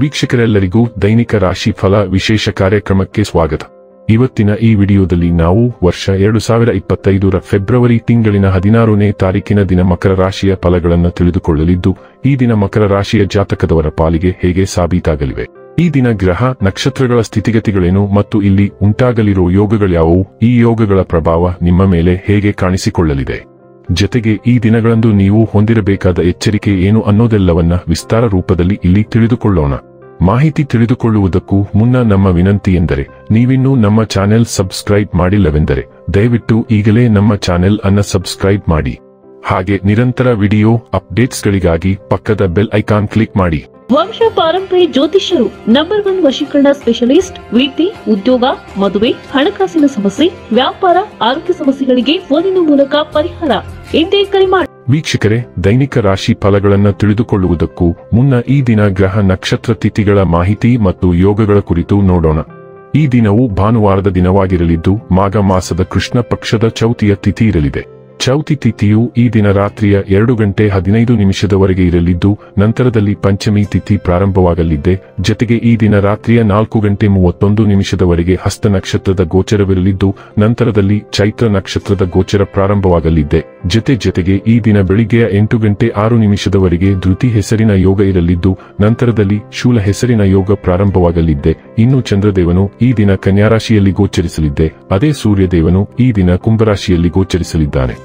ವೀಕ್ಷಕರೆಲ್ಲರಿಗೂ ದೈನಿಕ ರಾಶಿ ಫಲ ವಿಶೇಷ ಕಾರ್ಯಕ್ರಮಕ್ಕೆ ಸ್ವಾಗತ. ಇವತ್ತಿನ ಈ ವಿಡಿಯೋದಲ್ಲಿ ನಾವು ವರ್ಷ 2025ರ ಫೆಬ್ರವರಿ ತಿಂಗಳಿನ 16ನೇ ತಾರೀಕಿನ ದಿನ ಮಕರ ರಾಶಿಯ ಫಲಗಳನ್ನು ತಿಳಿದುಕೊಳ್ಳಲಿದ್ದು, ಈ ದಿನ ಮಕರ ರಾಶಿಯ ಜಾತಕದವರ ಪಾಲಿಗೆ ಹೇಗೆ ಸಾಬೀತಾಗಲಿವೆ, ಈ ದಿನ ಗ್ರಹ ನಕ್ಷತ್ರಗಳ ಸ್ಥಿತಿಗತಿಗಳೇನು ಮತ್ತು ಇಲ್ಲಿ ಉಂಟಾಗಲಿರುವ ಯೋಗಗಳ್ಯಾವುವು, ಈ ಯೋಗಗಳ ಪ್ರಭಾವ ನಿಮ್ಮ ಮೇಲೆ ಹೇಗೆ ಕಾಣಿಸಿಕೊಳ್ಳಲಿದೆ, ಜೊತೆಗೆ ಈ ದಿನಗಳಂದು ನೀವು ಹೊಂದಿರಬೇಕಾದ ಎಚ್ಚರಿಕೆ ಏನು ಅನ್ನೋದೆಲ್ಲವನ್ನ ವಿಸ್ತಾರ ರೂಪದಲ್ಲಿ ಇಲ್ಲಿ ತಿಳಿದುಕೊಳ್ಳೋಣ. ಮಾಹಿತಿ ತಿಳಿದುಕೊಳ್ಳುವುದಕ್ಕೂ ಮುನ್ನ ನಮ್ಮ ವಿನಂತಿ ಎಂದರೆ, ನೀವಿನ್ನೂ ನಮ್ಮ ಚಾನೆಲ್ ಸಬ್ಸ್ಕ್ರೈಬ್ ಮಾಡಿಲ್ಲವೆಂದರೆ ದಯವಿಟ್ಟು ಈಗಲೇ ನಮ್ಮ ಚಾನೆಲ್ ಅನ್ನ ಸಬ್ಸ್ಕ್ರೈಬ್ ಮಾಡಿ. ಹಾಗೆ ನಿರಂತರ ವಿಡಿಯೋ ಅಪ್ಡೇಟ್ಸ್ಗಳಿಗಾಗಿ ಪಕ್ಕದ ಬೆಲ್ ಐಕಾನ್ ಕ್ಲಿಕ್ ಮಾಡಿ. ವಂಶ ಪಾರಂಪರ್ಯ ಜ್ಯೋತಿಷ್ಯರು ನಂಬರ್ 1 ವಶೀಕರಣ ಸ್ಪೆಷಲಿಸ್ಟ್. ವೃತ್ತಿ, ಉದ್ಯೋಗ, ಮದುವೆ, ಹಣಕಾಸಿನ ಸಮಸ್ಯೆ, ವ್ಯಾಪಾರ, ಆರೋಗ್ಯ ಸಮಸ್ಯೆಗಳಿಗೆ ಫೋನಿನ ಮೂಲಕ ಪರಿಹಾರ. ಇಂದೇ ಕರೆ ಮಾಡಿ. ವೀಕ್ಷಕರೇ, ದೈನಿಕ ರಾಶಿ ಫಲಗಳನ್ನು ತಿಳಿದುಕೊಳ್ಳುವುದಕ್ಕೂ ಮುನ್ನ ಈ ದಿನ ಗ್ರಹ ನಕ್ಷತ್ರ ತಿಥಿಗಳ ಮಾಹಿತಿ ಮತ್ತು ಯೋಗಗಳ ಕುರಿತು ನೋಡೋಣ. ಈ ದಿನವು ಭಾನುವಾರದ ದಿನವಾಗಿರಲಿದ್ದು, ಮಾಘ ಮಾಸದ ಕೃಷ್ಣ ಪಕ್ಷದ ಚೌತಿಯ ತಿಥಿ ಇರಲಿದೆ. ಚೌತಿ ತಿಥಿಯು ಈ ದಿನ ರಾತ್ರಿಯ 2:15 ಇರಲಿದ್ದು, ನಂತರದಲ್ಲಿ ಪಂಚಮಿ ತಿಥಿ ಪ್ರಾರಂಭವಾಗಲಿದೆ. ಜೊತೆಗೆ ಈ ದಿನ ರಾತ್ರಿಯ 4:31 ಹಸ್ತ ನಕ್ಷತ್ರದ ಗೋಚರವಿರಲಿದ್ದು, ನಂತರದಲ್ಲಿ ಚೈತ್ರ ನಕ್ಷತ್ರದ ಗೋಚರ ಪ್ರಾರಂಭವಾಗಲಿದೆ. ಜೊತೆಗೆ ಈ ದಿನ ಬೆಳಿಗ್ಗೆಯ 8:06 ಧೃತಿ ಹೆಸರಿನ ಯೋಗ ಇರಲಿದ್ದು, ನಂತರದಲ್ಲಿ ಶೂಲ ಹೆಸರಿನ ಯೋಗ ಪ್ರಾರಂಭವಾಗಲಿದೆ. ಇನ್ನು ಚಂದ್ರದೇವನು ಈ ದಿನ ಕನ್ಯಾರಾಶಿಯಲ್ಲಿ ಗೋಚರಿಸಲಿದೆ. ಅದೇ ಸೂರ್ಯದೇವನು ಈ ದಿನ ಕುಂಭರಾಶಿಯಲ್ಲಿ ಗೋಚರಿಸಲಿದ್ದಾನೆ.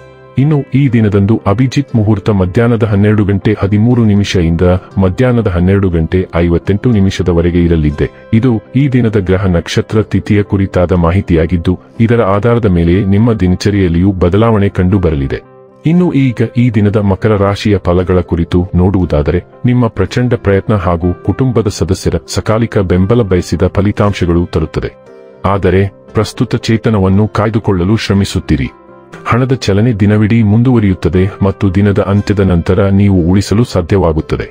ಇನ್ನು ಈ ದಿನದಂದು ಅಭಿಜಿತ್ ಮುಹೂರ್ತ ಮಧ್ಯಾಹ್ನದ 12:13 ಇಂದ ಮಧ್ಯಾಹ್ನದ 12:58 ಇರಲಿದೆ. ಇದು ಈ ದಿನದ ಗ್ರಹ ನಕ್ಷತ್ರ ತಿಥಿಯ ಕುರಿತಾದ ಮಾಹಿತಿಯಾಗಿದ್ದು, ಇದರ ಆಧಾರದ ಮೇಲೆ ನಿಮ್ಮ ದಿನಚರಿಯಲ್ಲಿಯೂ ಬದಲಾವಣೆ ಕಂಡುಬರಲಿದೆ. ಇನ್ನು ಈಗ ಈ ದಿನದ ಮಕರ ರಾಶಿಯ ಫಲಗಳ ಕುರಿತು ನೋಡುವುದಾದರೆ, ನಿಮ್ಮ ಪ್ರಚಂಡ ಪ್ರಯತ್ನ ಹಾಗೂ ಕುಟುಂಬದ ಸದಸ್ಯರ ಸಕಾಲಿಕ ಬೆಂಬಲ ಬಯಸಿದ ಫಲಿತಾಂಶಗಳು ತರುತ್ತದೆ. ಆದರೆ ಪ್ರಸ್ತುತ ಚೇತನವನ್ನು ಕಾಯ್ದುಕೊಳ್ಳಲು ಶ್ರಮಿಸುತ್ತೀರಿ. ಹಣದ ಚಲನೆ ದಿನವಿಡೀ ಮುಂದುವರಿಯುತ್ತದೆ ಮತ್ತು ದಿನದ ಅಂತ್ಯದ ನಂತರ ನೀವು ಉಳಿಸಲು ಸಾಧ್ಯವಾಗುತ್ತದೆ.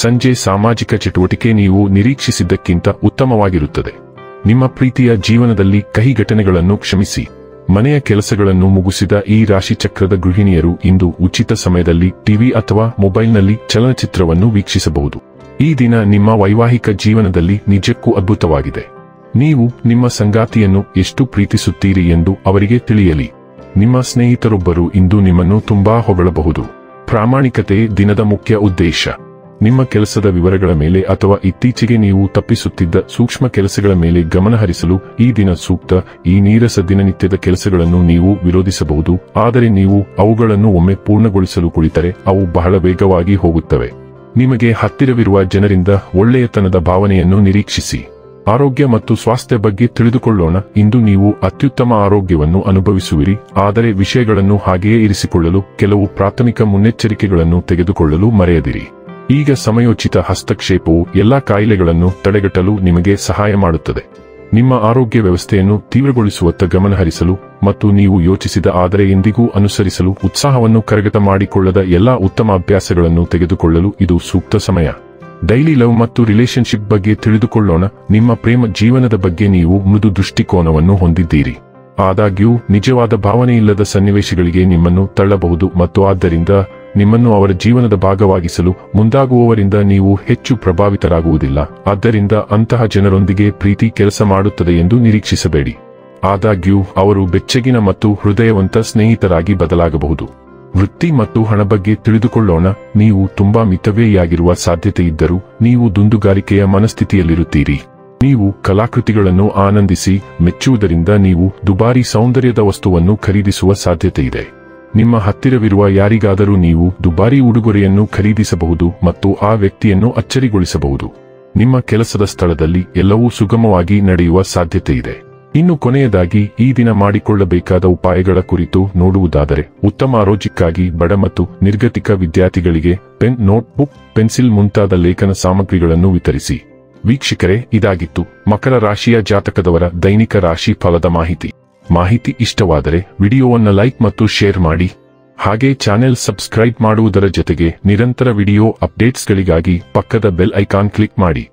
ಸಂಜೆ ಸಾಮಾಜಿಕ ಚಟುವಟಿಕೆ ನೀವು ನಿರೀಕ್ಷಿಸಿದ್ದಕ್ಕಿಂತ ಉತ್ತಮವಾಗಿರುತ್ತದೆ. ನಿಮ್ಮ ಪ್ರೀತಿಯ ಜೀವನದಲ್ಲಿ ಕಹಿ ಘಟನೆಗಳನ್ನು ಕ್ಷಮಿಸಿ. ಮನೆಯ ಕೆಲಸಗಳನ್ನು ಮುಗಿಸಿದ ಈ ರಾಶಿಚಕ್ರದ ಗೃಹಿಣಿಯರು ಇಂದು ಉಚಿತ ಸಮಯದಲ್ಲಿ ಟಿವಿ ಅಥವಾ ಮೊಬೈಲ್ನಲ್ಲಿ ಚಲನಚಿತ್ರವನ್ನು ವೀಕ್ಷಿಸಬಹುದು. ಈ ದಿನ ನಿಮ್ಮ ವೈವಾಹಿಕ ಜೀವನದಲ್ಲಿ ನಿಜಕ್ಕೂ ಅದ್ಭುತವಾಗಿದೆ. ನೀವು ನಿಮ್ಮ ಸಂಗಾತಿಯನ್ನು ಎಷ್ಟು ಪ್ರೀತಿಸುತ್ತೀರಿ ಎಂದು ಅವರಿಗೆ ತಿಳಿಯಲಿ. ನಿಮ್ಮ ಸ್ನೇಹಿತರೊಬ್ಬರು ಇಂದು ನಿಮ್ಮನ್ನು ತುಂಬಾ ಹೊಗಳಬಹುದು. ಪ್ರಾಮಾಣಿಕತೆ ದಿನದ ಮುಖ್ಯ ಉದ್ದೇಶ. ನಿಮ್ಮ ಕೆಲಸದ ವಿವರಗಳ ಮೇಲೆ ಅಥವಾ ಇತ್ತೀಚೆಗೆ ನೀವು ತಪ್ಪಿಸುತ್ತಿದ್ದ ಸೂಕ್ಷ್ಮ ಕೆಲಸಗಳ ಮೇಲೆ ಗಮನಹರಿಸಲು ಈ ದಿನ ಸೂಕ್ತ. ಈ ನೀರಸ ದಿನನಿತ್ಯದ ಕೆಲಸಗಳನ್ನು ನೀವು ವಿರೋಧಿಸಬಹುದು, ಆದರೆ ನೀವು ಅವುಗಳನ್ನು ಒಮ್ಮೆ ಪೂರ್ಣಗೊಳಿಸಲು ಕುಳಿತರೆ ಅವು ಬಹಳ ವೇಗವಾಗಿ ಹೋಗುತ್ತವೆ. ನಿಮಗೆ ಹತ್ತಿರವಿರುವ ಜನರಿಂದ ಒಳ್ಳೆಯತನದ ಭಾವನೆಯನ್ನು ನಿರೀಕ್ಷಿಸಿ. ಆರೋಗ್ಯ ಮತ್ತು ಸ್ವಾಸ್ಥ್ಯ ಬಗ್ಗೆ ತಿಳಿದುಕೊಳ್ಳೋಣ. ಇಂದು ನೀವು ಅತ್ಯುತ್ತಮ ಆರೋಗ್ಯವನ್ನು ಅನುಭವಿಸುವಿರಿ, ಆದರೆ ವಿಷಯಗಳನ್ನು ಹಾಗೆಯೇ ಇರಿಸಿಕೊಳ್ಳಲು ಕೆಲವು ಪ್ರಾಥಮಿಕ ಮುನ್ನೆಚ್ಚರಿಕೆಗಳನ್ನು ತೆಗೆದುಕೊಳ್ಳಲು ಮರೆಯದಿರಿ. ಈಗ ಸಮಯೋಚಿತ ಹಸ್ತಕ್ಷೇಪವು ಎಲ್ಲಾ ಕಾಯಿಲೆಗಳನ್ನು ತಡೆಗಟ್ಟಲು ನಿಮಗೆ ಸಹಾಯ ಮಾಡುತ್ತದೆ. ನಿಮ್ಮ ಆರೋಗ್ಯ ವ್ಯವಸ್ಥೆಯನ್ನು ತೀವ್ರಗೊಳಿಸುವತ್ತ ಗಮನಹರಿಸಲು ಮತ್ತು ನೀವು ಯೋಚಿಸಿದ ಆದರೆ ಎಂದಿಗೂ ಅನುಸರಿಸಲು ಉತ್ಸಾಹವನ್ನು ಕರಗತ ಮಾಡಿಕೊಳ್ಳದ ಎಲ್ಲಾ ಉತ್ತಮ ಅಭ್ಯಾಸಗಳನ್ನು ತೆಗೆದುಕೊಳ್ಳಲು ಇದು ಸೂಕ್ತ ಸಮಯ. ಡೈಲಿ ಲವ್ ಮತ್ತು ರಿಲೇಶನ್ಶಿಪ್ ಬಗ್ಗೆ ತಿಳಿದುಕೊಳ್ಳೋಣ. ನಿಮ್ಮ ಪ್ರೇಮ ಜೀವನದ ಬಗ್ಗೆ ನೀವು ಮೃದು ದೃಷ್ಟಿಕೋನವನ್ನು ಹೊಂದಿದ್ದೀರಿ. ಆದಾಗ್ಯೂ ನಿಜವಾದ ಭಾವನೆಯಿಲ್ಲದ ಸನ್ನಿವೇಶಗಳಿಗೆ ನಿಮ್ಮನ್ನು ತಳ್ಳಬಹುದು ಮತ್ತು ಆದ್ದರಿಂದ ನಿಮ್ಮನ್ನು ಅವರ ಜೀವನದ ಭಾಗವಾಗಿಸಲು ಮುಂದಾಗುವವರಿಂದ ನೀವು ಹೆಚ್ಚು ಪ್ರಭಾವಿತರಾಗುವುದಿಲ್ಲ. ಆದ್ದರಿಂದ ಅಂತಹ ಜನರೊಂದಿಗೆ ಪ್ರೀತಿ ಕೆಲಸ ಮಾಡುತ್ತದೆ ಎಂದು ನಿರೀಕ್ಷಿಸಬೇಡಿ. ಆದಾಗ್ಯೂ ಅವರು ಬೆಚ್ಚಗಿನ ಮತ್ತು ಹೃದಯವಂತ ಸ್ನೇಹಿತರಾಗಿ ಬದಲಾಗಬಹುದು. ವೃತ್ತಿ ಮತ್ತು ಹಣ ಬಗ್ಗೆ ತಿಳಿದುಕೊಳ್ಳೋಣ. ನೀವು ತುಂಬಾ ಮಿತವ್ಯಯಿಯಾಗಿರುವ ಸಾಧ್ಯತೆ ಇದ್ದರೂ ನೀವು ದುಂದುಗಾರಿಕೆಯ ಮನಸ್ಥಿತಿಯಲ್ಲಿರುತ್ತೀರಿ. ನೀವು ಕಲಾಕೃತಿಗಳನ್ನು ಆನಂದಿಸಿ ಮೆಚ್ಚುವುದರಿಂದ ನೀವು ದುಬಾರಿ ಸೌಂದರ್ಯದ ವಸ್ತುವನ್ನು ಖರೀದಿಸುವ ಸಾಧ್ಯತೆ ಇದೆ. ನಿಮ್ಮ ಹತ್ತಿರವಿರುವ ಯಾರಿಗಾದರೂ ನೀವು ದುಬಾರಿ ಉಡುಗೊರೆಯನ್ನು ಖರೀದಿಸಬಹುದು ಮತ್ತು ಆ ವ್ಯಕ್ತಿಯನ್ನು ಅಚ್ಚರಿಗೊಳಿಸಬಹುದು. ನಿಮ್ಮ ಕೆಲಸದ ಸ್ಥಳದಲ್ಲಿ ಎಲ್ಲವೂ ಸುಗಮವಾಗಿ ನಡೆಯುವ ಸಾಧ್ಯತೆ ಇದೆ. ಇನ್ನು ಕೊನೆಯದಾಗಿ ಈ ದಿನ ಮಾಡಿಕೊಳ್ಳಬೇಕಾದ ಉಪಾಯಗಳ ಕುರಿತು ನೋಡುವುದಾದರೆ, ಉತ್ತಮ ಆರೋಗ್ಯಕ್ಕಾಗಿ ಬಡ ಮತ್ತು ನಿರ್ಗತಿಕ ವಿದ್ಯಾರ್ಥಿಗಳಿಗೆ ಪೆನ್, ನೋಟ್ಬುಕ್, ಪೆನ್ಸಿಲ್ ಮುಂತಾದ ಲೇಖನ ಸಾಮಗ್ರಿಗಳನ್ನು ವಿತರಿಸಿ. ವೀಕ್ಷಕರೇ, ಇದಾಗಿತ್ತು ಮಕರ ರಾಶಿಯ ಜಾತಕದವರ ದೈನಿಕ ರಾಶಿ ಫಲದ ಮಾಹಿತಿ ಇಷ್ಟವಾದರೆ ವಿಡಿಯೋವನ್ನು ಲೈಕ್ ಮತ್ತು ಶೇರ್ ಮಾಡಿ. ಹಾಗೆ ಚಾನೆಲ್ ಸಬ್ಸ್ಕ್ರೈಬ್ ಮಾಡುವುದರ ಜೊತೆಗೆ ನಿರಂತರ ವಿಡಿಯೋ ಅಪ್ಡೇಟ್ಸ್ಗಳಿಗಾಗಿ ಪಕ್ಕದ ಬೆಲ್ ಐಕಾನ್ ಕ್ಲಿಕ್ ಮಾಡಿ.